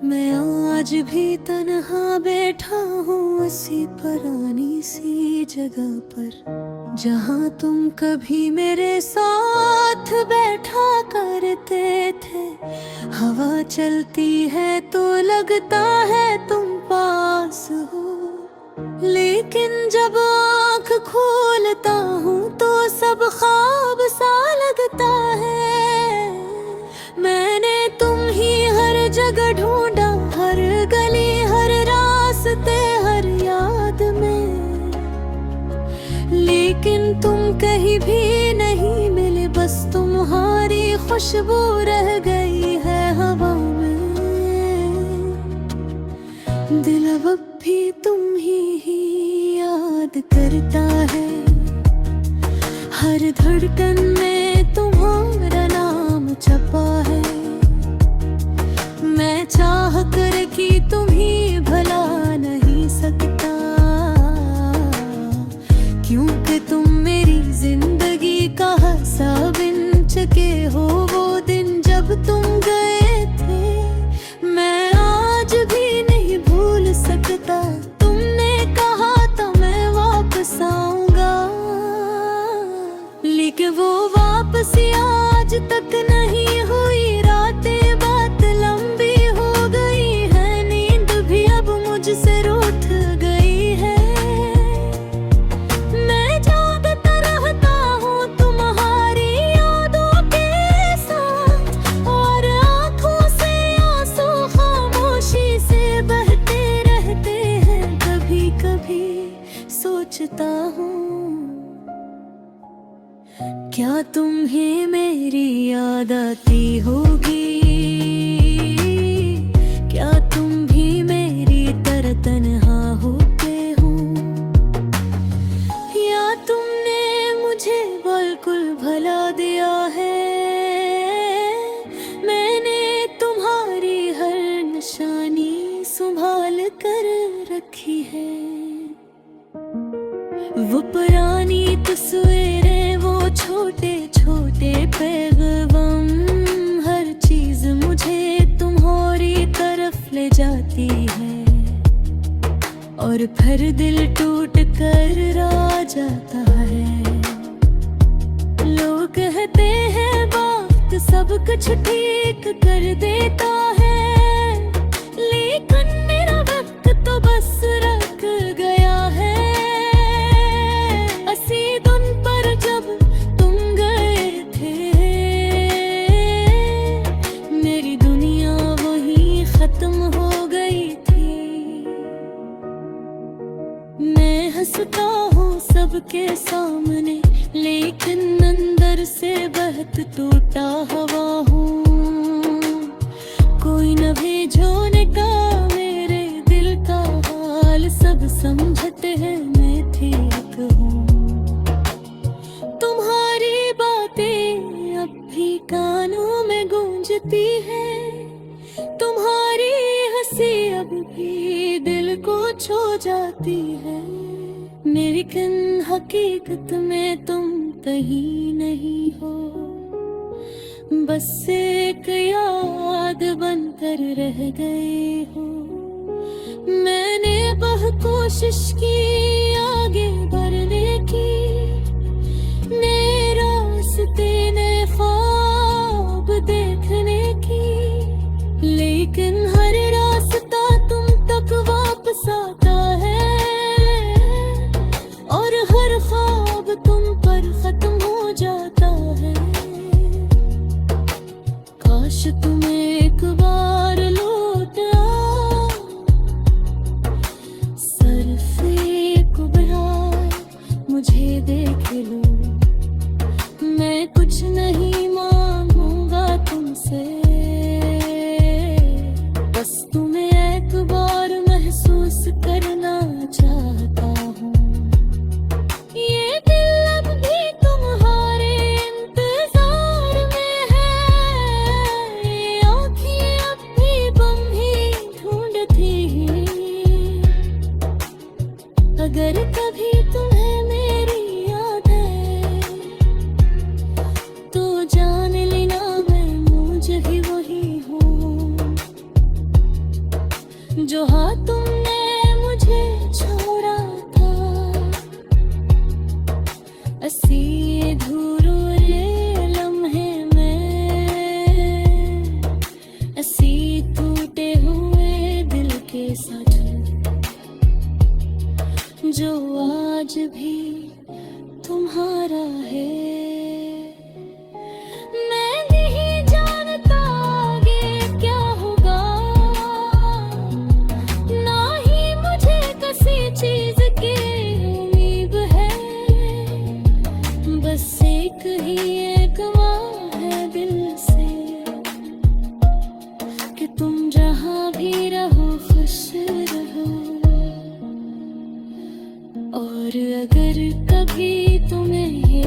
मैं आज भी तन्हा बैठा हूँ उसी पुरानी सी जगह पर, जहाँ तुम कभी मेरे साथ बैठा करते थे। हवा चलती है तो लगता है तुम पास हो, लेकिन जब आँख खोलता हूँ तो सब ख्वाब सा लगता है। मैंने तुम ही हर जगह ढूंढा, हर गली हर रास्ते हर याद में, लेकिन तुम कहीं भी नहीं मिले। बस तुम्हारी खुशबू रह गई है हवा में। दिल अब भी तुम ही याद करता है, हर धड़कन में तुम्हारा नाम छपा है। मैं चाह कर कि तुम्हें भला नहीं सकता, क्योंकि तुम मेरी जिंदगी का हिस्सा बन चुके हो। वो दिन जब तुम गए थे मैं आज भी नहीं भूल सकता। तुमने कहा था मैं वापस आऊंगा, लेकिन वो वापसी आज तक नहीं हुई। रातें बात लंबी हो गई है, नींद भी अब मुझसे रूठ गई है। मैं जागता रहता हूँ तुम्हारी यादों के साथ, और आँखों से आंसू खामोशी से बहते रहते हैं। कभी कभी सोचता हूँ, क्या तुम्हें मेरी याद आती होगी? क्या तुम भी मेरी तरह तन्हा होते हो? या तुमने मुझे बिल्कुल भुला दिया है? मैंने तुम्हारी हर निशानी संभाल कर रखी है। वो पुरानी तस्वीरें, वो छोटे छोटे पैगाम, हर चीज मुझे तुम्हारी तरफ ले जाती है। और फिर दिल टूट कर रो जाता है। लोग कहते हैं वक्त सब कुछ ठीक कर देता है, लेकिन मेरा वक्त तो बस रख गया है। मैं हंसता हूँ सबके सामने, लेकिन अंदर से बहुत टूटा हुआ हूँ। कोई न भेजोने का मेरे दिल का हाल, सब समझते हैं मैं ठीक हूँ। तुम्हारी बातें अब भी कानों में गूंजती है, तुम्हारी हंसी अब भी दिल को छू जाती है। लेकिन हकीकत में तुम कहीं नहीं हो, बस एक याद बनकर रह गए हो। मैंने बहुत कोशिश की आगे बढ़ने की, नए रास्ते नए ख्वाब देखने की, लेकिन हर रास्ता तुम तक वापस आता है। और हर ख्वाब तुम पर खत्म हो जाता है। काश तुम एक बार लौट आओ, सिर्फ एक बार मुझे देख लो। मैं कुछ नहीं मांगूंगा तुमसे, बस तुम्हें एक बार महसूस करना चाहता हूँ। ये दिल अब भी तुम्हारे इंतजार में है, ये आँखें अब भी बम ही ढूंढती हैं। अगर कभी कहा तुमने मुझे छोड़ा था, असी अधूरे लम्हे में, असी टूटे हुए दिल के साथ जो आज भी तुम्हारा है। मैं नहीं जानता आगे क्या होगा, ना ही मुझे किसी चीज की उम्मीद है, बस एक ही एक वाह है दिल से कि तुम जहाँ भी रहो खुश रहो। और अगर कभी तुम्हें ये